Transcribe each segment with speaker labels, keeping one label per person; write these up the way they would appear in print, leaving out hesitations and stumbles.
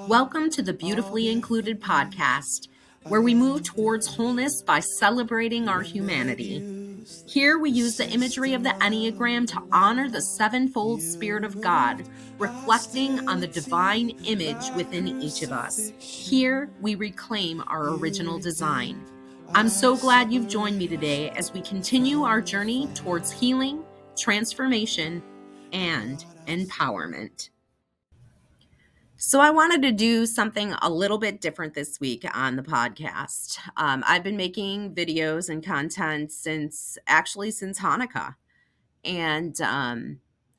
Speaker 1: Welcome to the Beautifully Included podcast, where we move towards wholeness by celebrating our humanity. Here we use the imagery of the Enneagram to honor the sevenfold Spirit of God, reflecting on the divine image within each of us. Here we reclaim our original design. I'm so glad you've joined me today as we continue our journey towards healing, transformation, and empowerment. So, I wanted to do something a little bit different this week on the podcast. I've been making videos and content since Hanukkah, and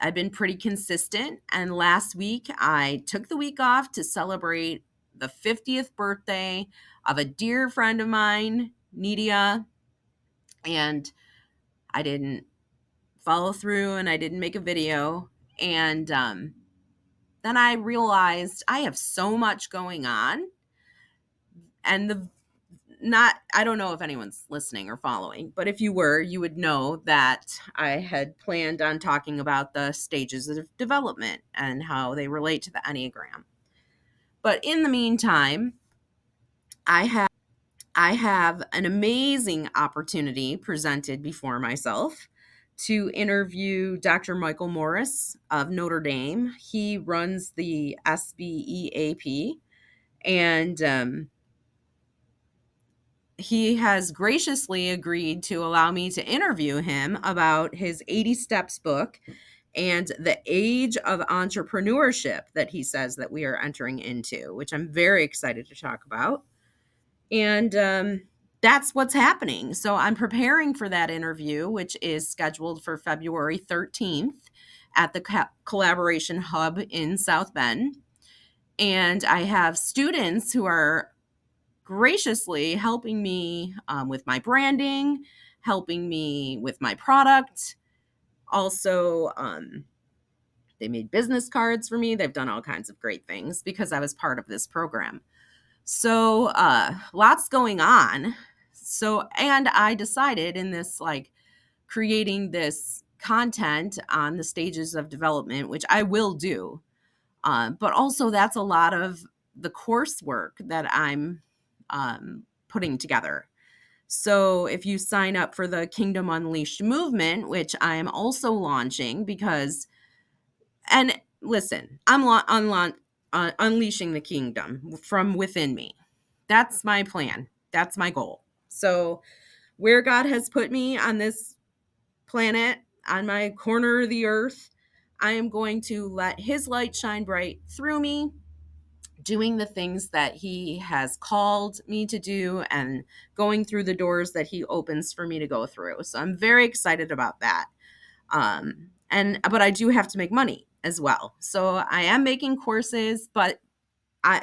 Speaker 1: I've been pretty consistent. And last week, I took the week off to celebrate the 50th birthday of a dear friend of mine, Nidia, and I didn't follow through and I didn't make a video. And then I realized I have so much going on, and I don't know if anyone's listening or following, but if you were, you would know that I had planned on talking about the stages of development and how they relate to the Enneagram. But in the meantime, I have an amazing opportunity presented before myself to interview Dr. Michael Morris of Notre Dame. He runs the SBEAP, and he has graciously agreed to allow me to interview him about his 80 Steps book and the age of entrepreneurship that he says that we are entering into, which I'm very excited to talk about. And that's what's happening. So I'm preparing for that interview, which is scheduled for February 13th at the Collaboration Hub in South Bend. And I have students who are graciously helping me with my branding, helping me with my product. Also, they made business cards for me. They've done all kinds of great things because I was part of this program. So lots going on. And I decided in this, creating this content on the stages of development, which I will do. But also that's a lot of the coursework that I'm putting together. So if you sign up for the Kingdom Unleashed movement, which I am also launching and listen, I'm unleashing the kingdom from within me. That's my plan. That's my goal. So where God has put me on this planet, on my corner of the earth, I am going to let his light shine bright through me, doing the things that he has called me to do and going through the doors that he opens for me to go through. So I'm very excited about that. But I do have to make money as well. So I am making courses, but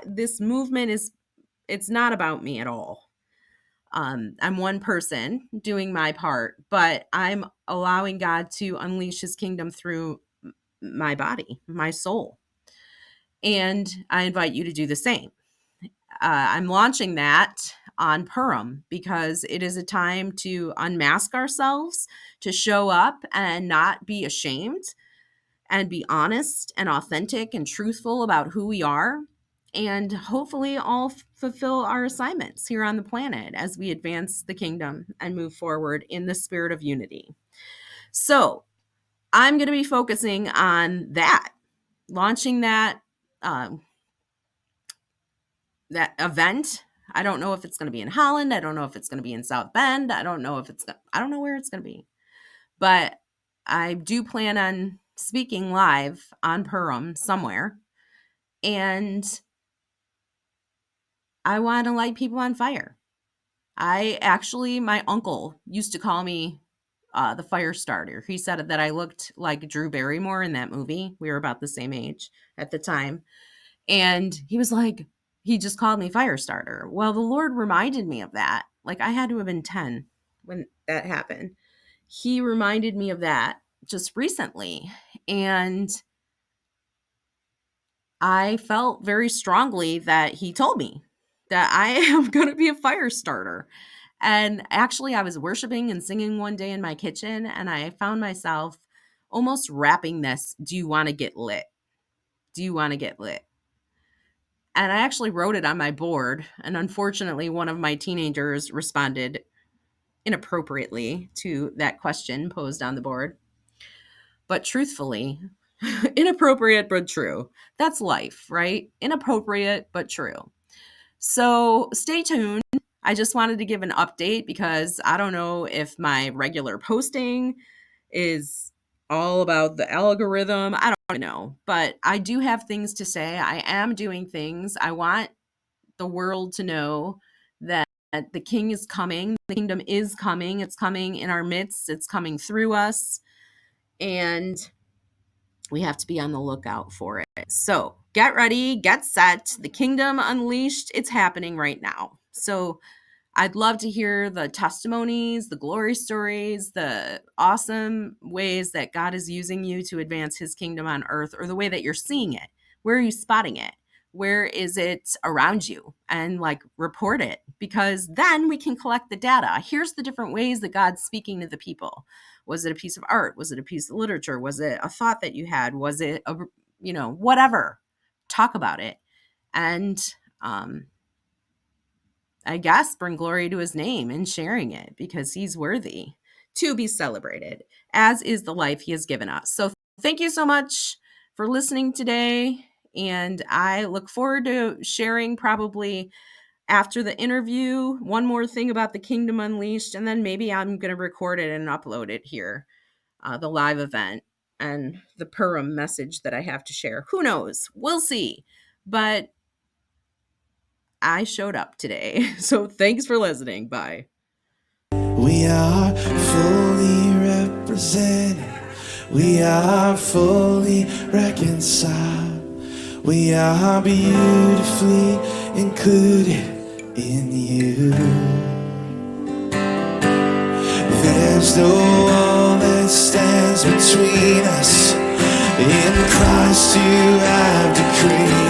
Speaker 1: this movement it's not about me at all. I'm one person doing my part, but I'm allowing God to unleash his kingdom through my body, my soul. And I invite you to do the same. I'm launching that on Purim because it is a time to unmask ourselves, to show up and not be ashamed, and be honest and authentic and truthful about who we are, and hopefully all fulfill our assignments here on the planet as we advance the kingdom and move forward in the spirit of unity. So I'm going to be focusing on that, launching that event. I don't know if it's going to be in Holland. I don't know if it's going to be in South Bend. I don't know where it's going to be. But I do plan on speaking live on Purim somewhere. And I want to light people on fire. My uncle used to call me the fire starter. He said that I looked like Drew Barrymore in that movie. We were about the same age at the time. And he just called me fire starter. Well, the Lord reminded me of that. I had to have been 10 when that happened. He reminded me of that just recently. And I felt very strongly that he told me that I am going to be a fire starter. And actually, I was worshiping and singing one day in my kitchen, and I found myself almost rapping this, "Do you want to get lit? Do you want to get lit?" And I actually wrote it on my board. And unfortunately, one of my teenagers responded inappropriately to that question posed on the board. But truthfully, inappropriate but true. That's life, right? Inappropriate but true. So stay tuned. I just wanted to give an update because I don't know if my regular posting is all about the algorithm. I don't know, but I do have things to say. I am doing things. I want the world to know that the king is coming. The kingdom is coming. It's coming in our midst. It's coming through us. And we have to be on the lookout for it. So get ready, get set. The kingdom unleashed, it's happening right now. So I'd love to hear the testimonies, the glory stories, the awesome ways that God is using you to advance his kingdom on earth, or the way that you're seeing it. Where are you spotting it? Where is it around you? And like report it, because then we can collect the data. Here's the different ways that God's speaking to the people. Was it a piece of art? Was it a piece of literature? Was it a thought that you had? Was it a, whatever? Talk about it. And I guess bring glory to his name in sharing it, because he's worthy to be celebrated, as is the life he has given us. So thank you so much for listening today. And I look forward to sharing, probably after the interview, one more thing about the Kingdom Unleashed. And then maybe I'm going to record it and upload it here, the live event and the Purim message that I have to share. Who knows? We'll see. But I showed up today. So thanks for listening. Bye.
Speaker 2: We are fully represented. We are fully reconciled. We are beautifully included in you. There's no wall that stands between us. In Christ you have decreed